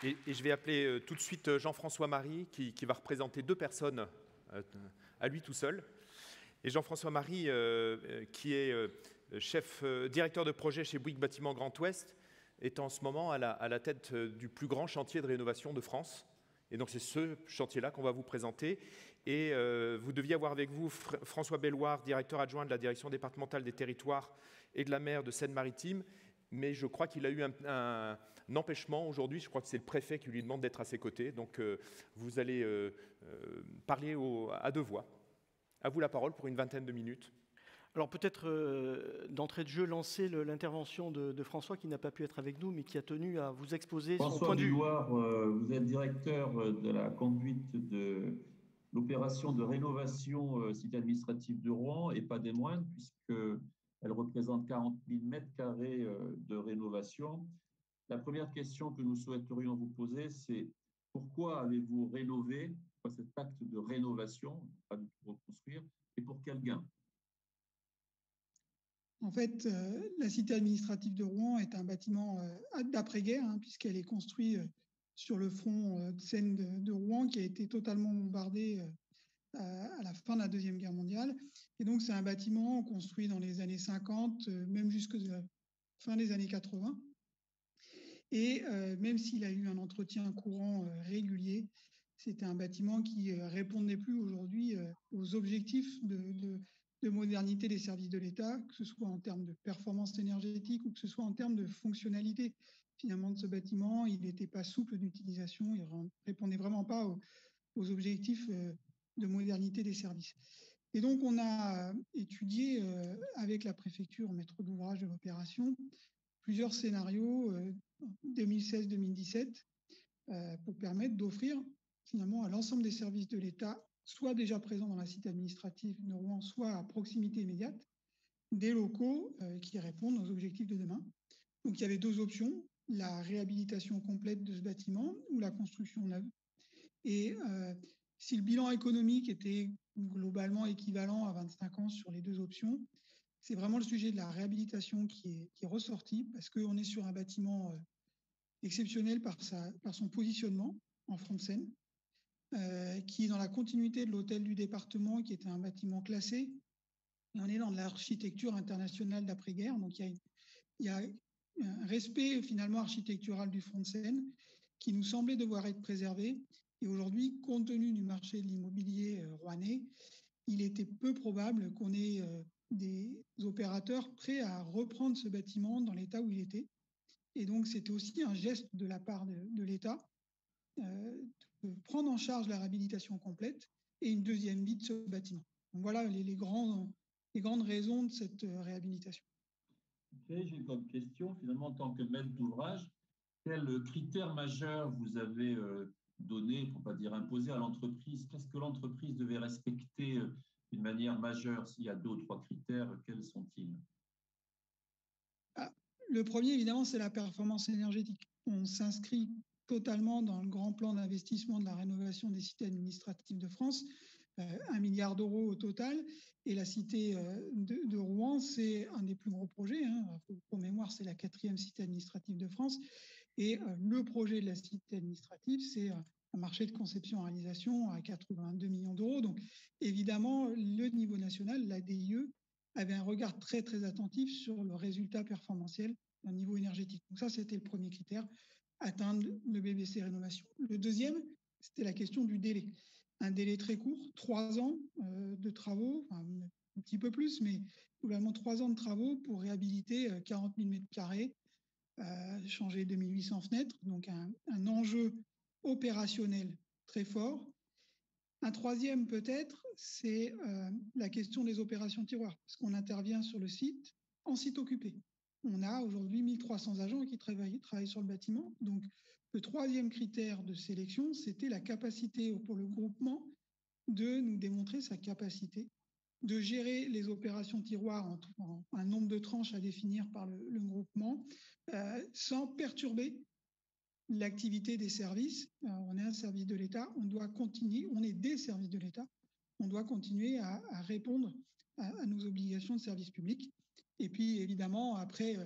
Et je vais appeler tout de suite Jean-François Marie, qui va représenter deux personnes à lui tout seul. Et Jean-François Marie, qui est directeur de projet chez Bouygues Bâtiment Grand Ouest, est en ce moment à la tête du plus grand chantier de rénovation de France. Et donc c'est ce chantier-là qu'on va vous présenter. Et vous deviez avoir avec vous François Belloir, directeur adjoint de la direction départementale des territoires et de la mer de Seine-Maritime. Mais je crois qu'il a eu un empêchement aujourd'hui. Je crois que c'est le préfet qui lui demande d'être à ses côtés. Donc vous allez parler à deux voix. À vous la parole pour une vingtaine de minutes. Alors peut-être d'entrée de jeu lancer l'intervention de François qui n'a pas pu être avec nous mais qui a tenu à vous exposer son point de vue. François Belloir, vous êtes directeur de la conduite de l'opération de rénovation cité administrative de Rouen et pas des moindres puisqu'elle représente 40 000 mètres carrés de rénovation. La première question que nous souhaiterions vous poser, c'est pourquoi avez-vous rénové, pourquoi cet acte de rénovation, pas du tout reconstruire, et pour quel gain? En fait, la cité administrative de Rouen est un bâtiment d'après-guerre, puisqu'elle est construite sur le front de Seine de Rouen, qui a été totalement bombardé à la fin de la Deuxième Guerre mondiale. Et donc, c'est un bâtiment construit dans les années 50, même jusqu'à la fin des années 80. Et même s'il a eu un entretien courant régulier, c'était un bâtiment qui répondait plus aujourd'hui aux objectifs de modernité des services de l'État, que ce soit en termes de performance énergétique ou que ce soit en termes de fonctionnalité. Finalement, de ce bâtiment, il n'était pas souple d'utilisation, il ne répondait vraiment pas aux objectifs de modernité des services. Et donc, on a étudié avec la préfecture, maître d'ouvrage de l'opération, plusieurs scénarios 2016-2017 pour permettre d'offrir finalement à l'ensemble des services de l'État, soit déjà présents dans la cité administrative de Rouen, soit à proximité immédiate, des locaux qui répondent aux objectifs de demain. Donc il y avait deux options, la réhabilitation complète de ce bâtiment ou la construction neuve. Et si le bilan économique était globalement équivalent à 25 ans sur les deux options, c'est vraiment le sujet de la réhabilitation qui est ressorti parce qu'on est sur un bâtiment exceptionnel par son positionnement en front de Seine, qui est dans la continuité de l'hôtel du département, qui était un bâtiment classé. Et on est dans de l'architecture internationale d'après-guerre. Donc il y a un respect finalement architectural du front de Seine qui nous semblait devoir être préservé. Et aujourd'hui, compte tenu du marché de l'immobilier rouennais, il était peu probable qu'on ait des opérateurs prêts à reprendre ce bâtiment dans l'état où il était. Et donc, c'était aussi un geste de la part de l'État de prendre en charge la réhabilitation complète et une deuxième vie de ce bâtiment. Donc, voilà les grandes raisons de cette réhabilitation. Okay, j'ai comme question, finalement, en tant que maître d'ouvrage, quels critères majeurs vous avez donné, pour ne pas dire imposé à l'entreprise? Qu'est-ce que l'entreprise devait respecter d'une manière majeure? S'il y a 2 ou 3 critères, quels sont-ils? Le premier, évidemment, c'est la performance énergétique. On s'inscrit totalement dans le grand plan d'investissement de la rénovation des cités administratives de France, 1 milliard d'euros au total. Et la cité de Rouen, c'est un des plus gros projets. Pour mémoire, c'est la 4e cité administrative de France. Et le projet de la cité administrative, c'est un marché de conception-réalisation à 82 millions d'euros. Donc, évidemment, le niveau national, l'ADIE, avait un regard très, très attentif sur le résultat performantiel au niveau énergétique. Donc ça, c'était le premier critère, atteindre le BBC Rénovation. Le deuxième, c'était la question du délai. Un délai très court, 3 ans de travaux, enfin, un petit peu plus, mais globalement 3 ans de travaux pour réhabiliter 40 000 mètres carrés, changer 2800 fenêtres, donc un enjeu opérationnel très fort. Un troisième, peut-être, c'est la question des opérations tiroirs, parce qu'on intervient sur le site en site occupé. On a aujourd'hui 1300 agents qui travaillent sur le bâtiment. Donc, le troisième critère de sélection, c'était la capacité pour le groupement de nous démontrer sa capacité de gérer les opérations tiroirs en un nombre de tranches à définir par le groupement, sans perturber l'activité des services. On est un service de l'État, on doit continuer, on est des services de l'État, on doit continuer à répondre à nos obligations de service public. Et puis évidemment, après,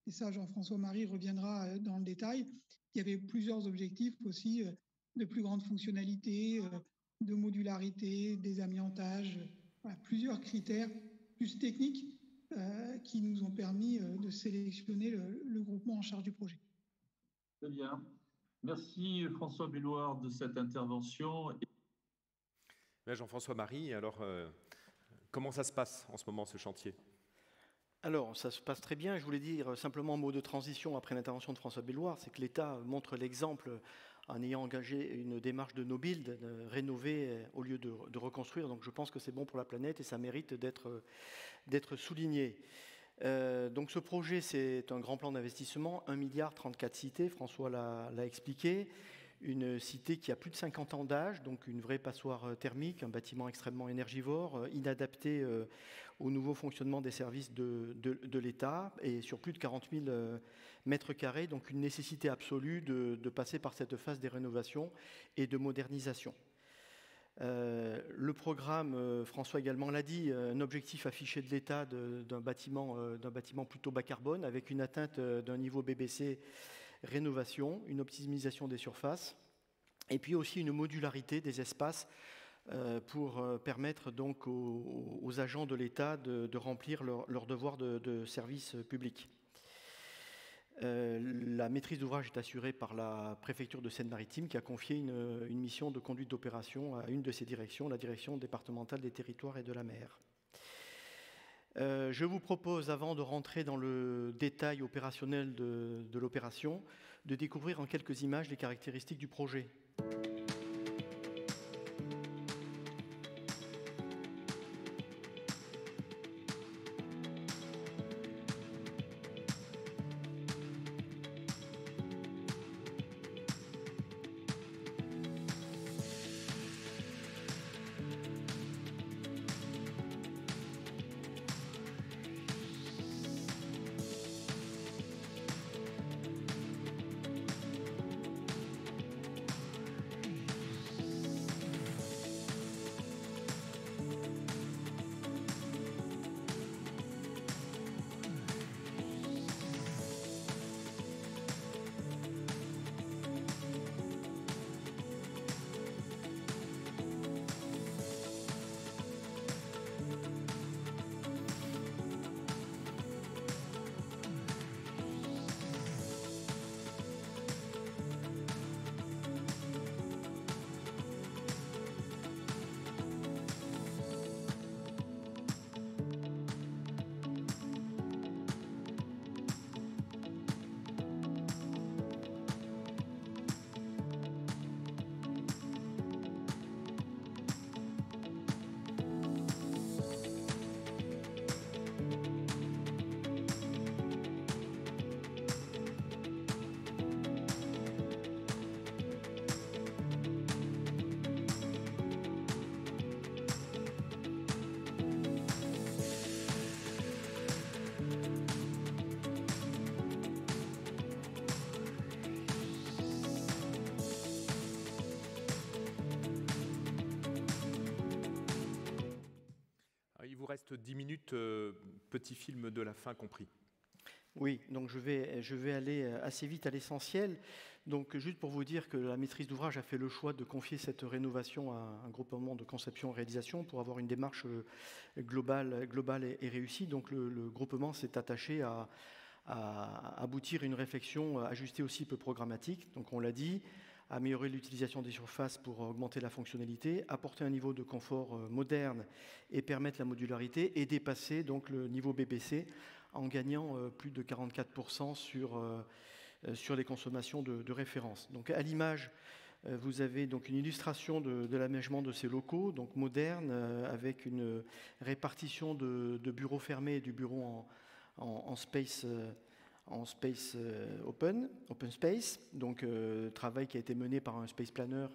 et ça Jean-François Marie reviendra dans le détail, il y avait plusieurs objectifs aussi de plus grande fonctionnalité, de modularité, désamiantage, voilà, plusieurs critères plus techniques qui nous ont permis de sélectionner le groupement en charge du projet. Très bien. Merci François Belloir de cette intervention. Jean-François Marie, alors comment ça se passe en ce moment, ce chantier ? Alors, ça se passe très bien. Je voulais dire simplement un mot de transition après l'intervention de François Belloir, c'est que l'État montre l'exemple en ayant engagé une démarche de no build, de rénover au lieu de reconstruire. Donc je pense que c'est bon pour la planète et ça mérite d'être souligné. Donc ce projet, c'est un grand plan d'investissement, 1 milliard 34 cités, François l'a expliqué. Une cité qui a plus de 50 ans d'âge, donc une vraie passoire thermique, un bâtiment extrêmement énergivore, inadapté au nouveau fonctionnement des services de l'État et sur plus de 40 000 mètres carrés, donc une nécessité absolue de passer par cette phase des rénovations et de modernisation. Le programme, François également l'a dit, un objectif affiché de l'État d'un bâtiment plutôt bas carbone avec une atteinte d'un niveau BBC rénovation, une optimisation des surfaces et puis aussi une modularité des espaces pour permettre donc aux agents de l'État de remplir leur devoir de service public. La maîtrise d'ouvrage est assurée par la préfecture de Seine-Maritime qui a confié une mission de conduite d'opération à une de ses directions, la direction départementale des territoires et de la mer. Je vous propose, avant de rentrer dans le détail opérationnel de l'opération, de découvrir en quelques images les caractéristiques du projet. Reste 10 minutes, petit film de la fin compris. Oui, donc je vais aller assez vite à l'essentiel. Donc juste pour vous dire que la maîtrise d'ouvrage a fait le choix de confier cette rénovation à un groupement de conception et réalisation pour avoir une démarche globale et réussie. Donc le groupement s'est attaché à aboutir à une réflexion ajustée aussi peu programmatique. Donc on l'a dit, améliorer l'utilisation des surfaces pour augmenter la fonctionnalité, apporter un niveau de confort moderne et permettre la modularité et dépasser donc le niveau BBC en gagnant plus de 44% sur les consommations de référence. Donc à l'image, vous avez donc une illustration de l'aménagement de ces locaux, donc modernes, avec une répartition de bureaux fermés et du bureau en space open space, donc travail qui a été mené par un space planner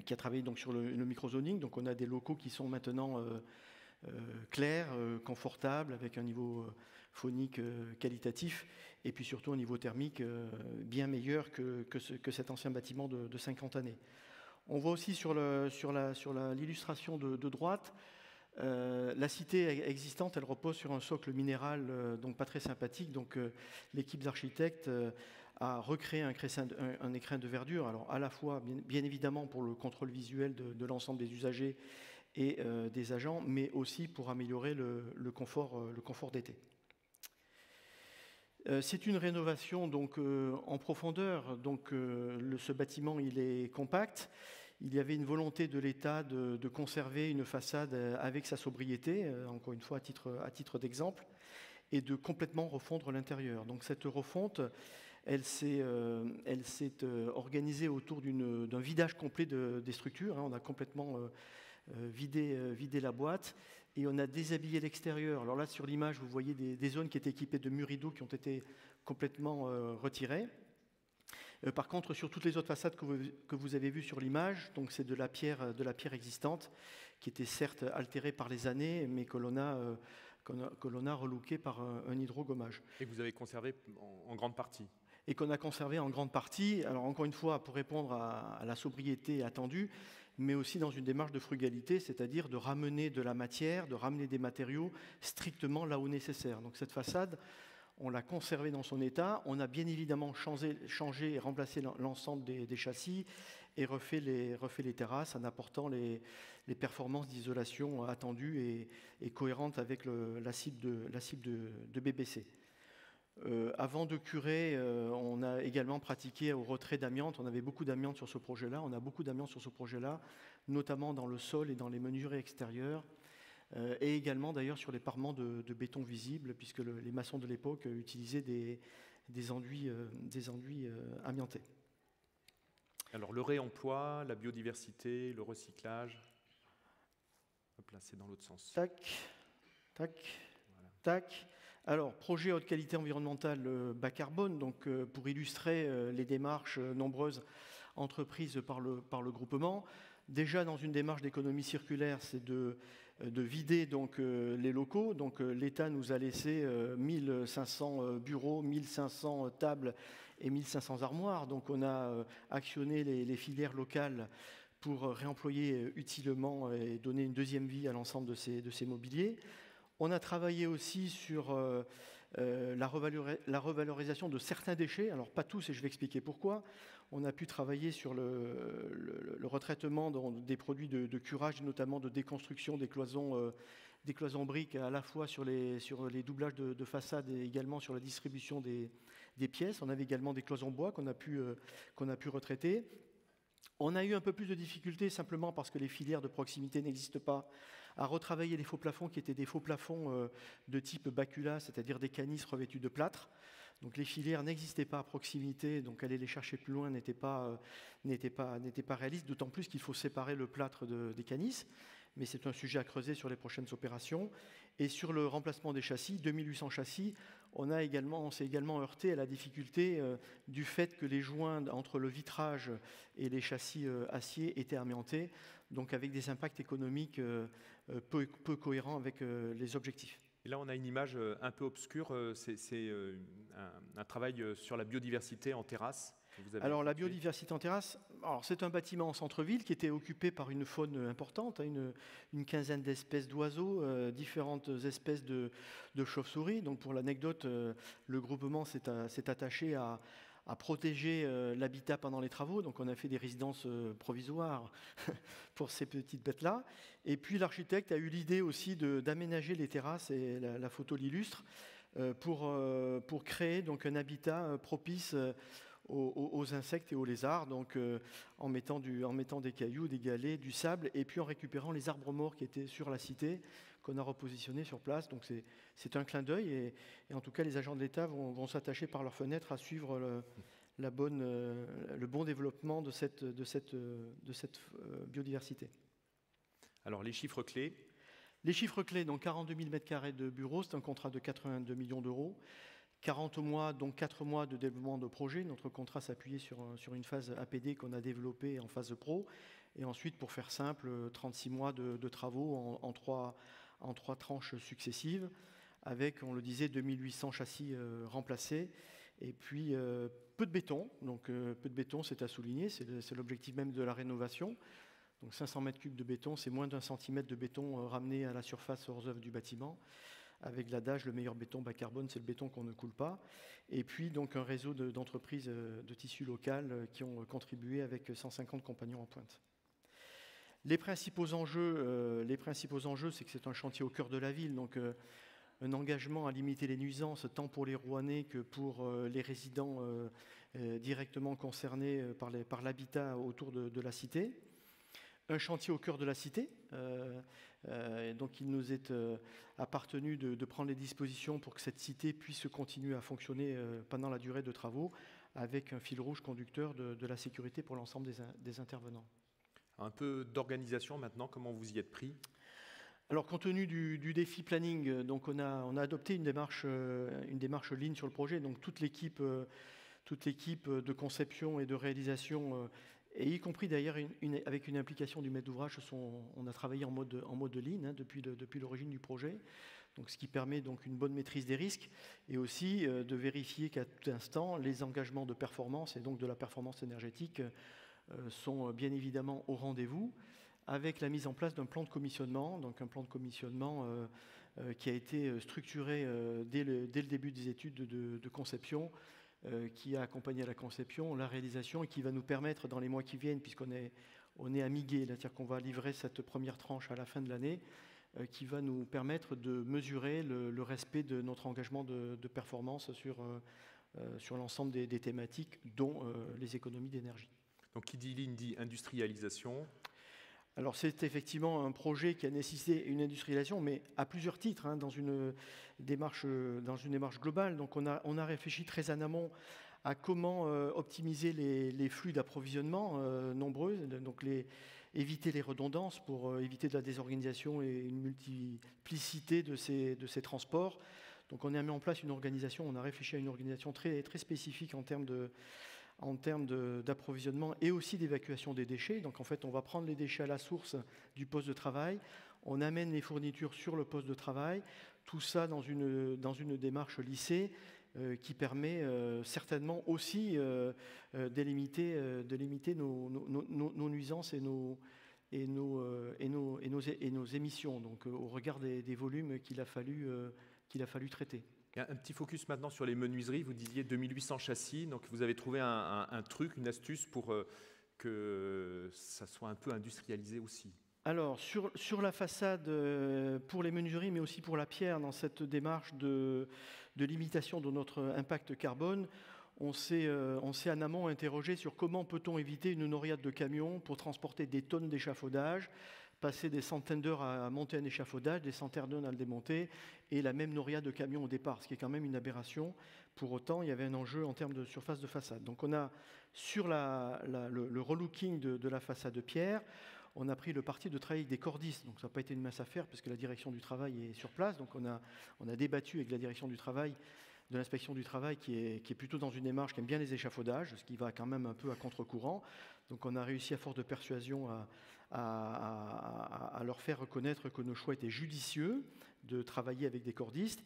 qui a travaillé donc sur le microzoning. Donc on a des locaux qui sont maintenant clairs, confortables, avec un niveau phonique qualitatif, et puis surtout un niveau thermique bien meilleur que cet ancien bâtiment de 50 années. On voit aussi sur l'illustration de droite, la cité existante, elle repose sur un socle minéral donc pas très sympathique. Donc l'équipe d'architectes à recréer un écrin de verdure, alors à la fois bien évidemment pour le contrôle visuel de l'ensemble des usagers et des agents, mais aussi pour améliorer le confort d'été. C'est une rénovation donc, en profondeur, donc ce bâtiment il est compact. Il y avait une volonté de l'État de conserver une façade avec sa sobriété, encore une fois à titre d'exemple, et de complètement refondre l'intérieur. Donc cette refonte, elle s'est organisée autour d'un vidage complet des structures. On a complètement vidé la boîte et on a déshabillé l'extérieur. Alors là, sur l'image, vous voyez des zones qui étaient équipées de murs rideaux qui ont été complètement retirées. Par contre, sur toutes les autres façades que vous avez vues sur l'image, donc c'est de la pierre existante qui était certes altérée par les années, mais que l'on a relookée par un hydrogommage. Et que vous avez conservé en grande partie. Et qu'on a conservé en grande partie, alors encore une fois, pour répondre à la sobriété attendue, mais aussi dans une démarche de frugalité, c'est-à-dire de ramener de la matière, de ramener des matériaux strictement là où nécessaire. Donc cette façade, on l'a conservée dans son état, on a bien évidemment changé et remplacé l'ensemble des châssis et refait les terrasses en apportant les performances d'isolation attendues et cohérentes avec la cible de BBC. Avant de curer, on a également pratiqué au retrait d'amiante. On avait beaucoup d'amiante sur ce projet-là. On a beaucoup d'amiante sur ce projet-là, notamment dans le sol et dans les menuiseries extérieures, et également d'ailleurs sur les parements de béton visibles, puisque les maçons de l'époque utilisaient des enduits amiantés. Alors le réemploi, la biodiversité, le recyclage. Hop là, c'est dans l'autre sens. Tac, tac, voilà. Tac. Alors, projet haute qualité environnementale bas carbone, donc pour illustrer les démarches nombreuses entreprises par le groupement. Déjà, dans une démarche d'économie circulaire, c'est de vider donc, les locaux. Donc, l'État nous a laissé 1500 bureaux, 1500 tables et 1500 armoires. Donc, on a actionné les filières locales pour réemployer utilement et donner une deuxième vie à l'ensemble de ces mobiliers. On a travaillé aussi sur la revalorisation de certains déchets, alors pas tous et je vais expliquer pourquoi. On a pu travailler sur le retraitement des produits de curage, notamment de déconstruction des cloisons briques, à la fois sur les doublages de façade et également sur la distribution des pièces. On avait également des cloisons bois qu'on a pu retraiter. On a eu un peu plus de difficultés simplement parce que les filières de proximité n'existent pas, à retravailler les faux plafonds qui étaient des faux plafonds de type bacula, c'est-à-dire des canisses revêtus de plâtre. Donc les filières n'existaient pas à proximité, donc aller les chercher plus loin n'était pas réaliste, d'autant plus qu'il faut séparer le plâtre des canisses. Mais c'est un sujet à creuser sur les prochaines opérations. Et sur le remplacement des châssis, 2800 châssis, on s'est également heurté à la difficulté du fait que les joints entre le vitrage et les châssis acier étaient amiantés, donc avec des impacts économiques peu cohérents avec les objectifs. Et là, on a une image un peu obscure, c'est un travail sur la biodiversité en terrasse. Alors la biodiversité en terrasse, c'est un bâtiment en centre-ville qui était occupé par une faune importante, une quinzaine d'espèces d'oiseaux, différentes espèces de chauves-souris. Donc pour l'anecdote, le groupement s'est attaché à protéger l'habitat pendant les travaux. Donc on a fait des résidences provisoires pour ces petites bêtes-là. Et puis l'architecte a eu l'idée aussi d'aménager les terrasses, et la photo l'illustre, pour créer donc un habitat propice aux insectes et aux lézards, donc en mettant des cailloux, des galets, du sable, et puis en récupérant les arbres morts qui étaient sur la cité, qu'on a repositionnés sur place. Donc c'est un clin d'œil, et en tout cas les agents de l'État vont s'attacher par leurs fenêtres à suivre le bon développement de cette biodiversité. Alors les chiffres clés. Les chiffres clés, donc 42 000 m² de bureaux, c'est un contrat de 82 millions d'euros. 40 mois, donc 4 mois de développement de projet. Notre contrat s'appuyait sur une phase APD qu'on a développée en phase pro. Et ensuite, pour faire simple, 36 mois de travaux en trois tranches successives, avec, on le disait, 2800 châssis remplacés. Et puis, peu de béton. Donc, peu de béton, c'est à souligner. C'est l'objectif même de la rénovation. Donc, 500 m3 de béton, c'est moins d'1 centimètre de béton ramené à la surface hors œuvre du bâtiment. avec l'adage le meilleur béton bas carbone, c'est le béton qu'on ne coule pas. Et puis donc un réseau d'entreprises de tissu local qui ont contribué avec 150 compagnons en pointe. Les principaux enjeux, c'est que c'est un chantier au cœur de la ville, donc un engagement à limiter les nuisances tant pour les Rouennais que pour les résidents directement concernés par l'habitat autour de la cité. Un chantier au cœur de la cité, donc il nous est appartenu de prendre les dispositions pour que cette cité puisse continuer à fonctionner pendant la durée de travaux, avec un fil rouge conducteur de la sécurité pour l'ensemble des intervenants. Un peu d'organisation maintenant, comment vous y êtes pris ? Alors, compte tenu du défi planning, donc on a adopté une démarche lean sur le projet. Donc, toute l'équipe de conception et de réalisation, et y compris d'ailleurs avec une implication du maître d'ouvrage, on a travaillé en mode lean depuis l'origine du projet. Donc, ce qui permet donc une bonne maîtrise des risques et aussi de vérifier qu'à tout instant, les engagements de performance et donc de la performance énergétique sont bien évidemment au rendez-vous, avec la mise en place d'un plan de commissionnement, donc un plan de commissionnement qui a été structuré dès le début des études de conception, qui a accompagné la conception, la réalisation, et qui va nous permettre dans les mois qui viennent, puisqu'on est à mi-gué, c'est-à-dire qu'on va livrer cette première tranche à la fin de l'année, qui va nous permettre de mesurer le respect de notre engagement de performance sur l'ensemble des thématiques, dont les économies d'énergie. Donc qui dit lean dit industrialisation. Alors c'est effectivement un projet qui a nécessité une industrialisation, mais à plusieurs titres, dans une démarche globale. Donc on a réfléchi très en amont à comment optimiser les flux d'approvisionnement nombreux, donc éviter les redondances pour éviter de la désorganisation et une multiplicité de ces transports. Donc on a mis en place une organisation, on a réfléchi à une organisation très, très spécifique en termes d'approvisionnement et aussi d'évacuation des déchets. Donc en fait, on va prendre les déchets à la source du poste de travail, on amène les fournitures sur le poste de travail, tout ça dans une démarche lissée qui permet certainement aussi de limiter nos nuisances et nos émissions, donc au regard des volumes qu'il a fallu traiter. Un petit focus maintenant sur les menuiseries. Vous disiez 2800 châssis, donc vous avez trouvé un truc, une astuce pour que ça soit un peu industrialisé aussi. Alors, sur la façade, pour les menuiseries, mais aussi pour la pierre, dans cette démarche de limitation de notre impact carbone, on s'est en amont interrogé sur comment peut-on éviter une noyade de camions pour transporter des tonnes d'échafaudage, passer des centaines d'heures à monter un échafaudage, des centaines d'heures à le démonter, et la même noria de camions au départ, ce qui est quand même une aberration. Pour autant, il y avait un enjeu en termes de surface de façade. Donc on a, sur le relooking de la façade de pierre, on a pris le parti de travailler avec des cordistes. Donc ça n'a pas été une mince affaire, puisque la direction du travail est sur place. Donc on a débattu avec la direction du travail, de l'inspection du travail, qui est plutôt dans une démarche qui aime bien les échafaudages, ce qui va quand même un peu à contre-courant. Donc on a réussi à force de persuasion à leur faire reconnaître que nos choix étaient judicieux, de travailler avec des cordistes.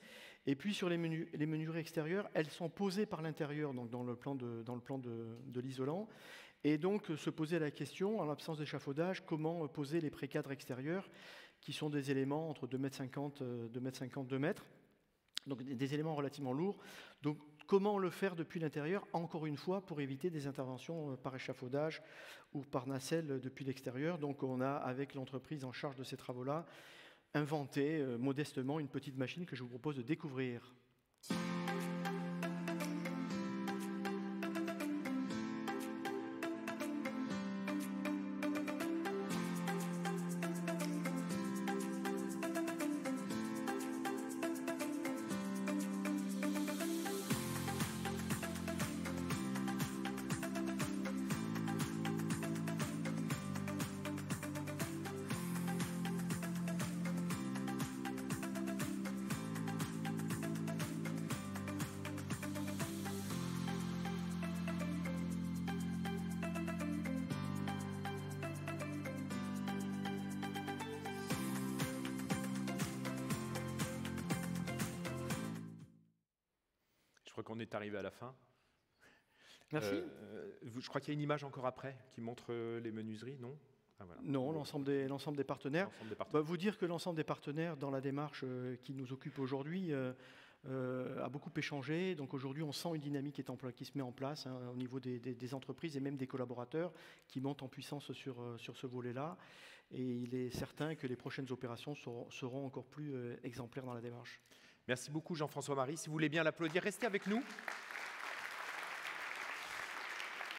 Et puis sur les menuiseries extérieures, elles sont posées par l'intérieur, donc dans le plan de l'isolant. Et donc se poser la question, en l'absence d'échafaudage, comment poser les précadres extérieurs, qui sont des éléments entre 2,50 m, 2 m, donc des éléments relativement lourds. Donc comment le faire depuis l'intérieur, encore une fois, pour éviter des interventions par échafaudage ou par nacelle depuis l'extérieur. Donc on a, avec l'entreprise en charge de ces travaux-là, inventé modestement une petite machine que je vous propose de découvrir. Je crois qu'on est arrivé à la fin. Merci. Je crois qu'il y a une image encore après qui montre les menuiseries, non ? voilà. Non, l'ensemble des partenaires. L'ensemble des partenaires. Vous dire que l'ensemble des partenaires dans la démarche qui nous occupe aujourd'hui a beaucoup échangé. Donc aujourd'hui, on sent une dynamique qui se met en place au niveau des entreprises et même des collaborateurs qui montent en puissance sur ce volet-là. Et il est certain que les prochaines opérations seront encore plus exemplaires dans la démarche. Merci beaucoup Jean-François Marie. Si vous voulez bien l'applaudir, restez avec nous.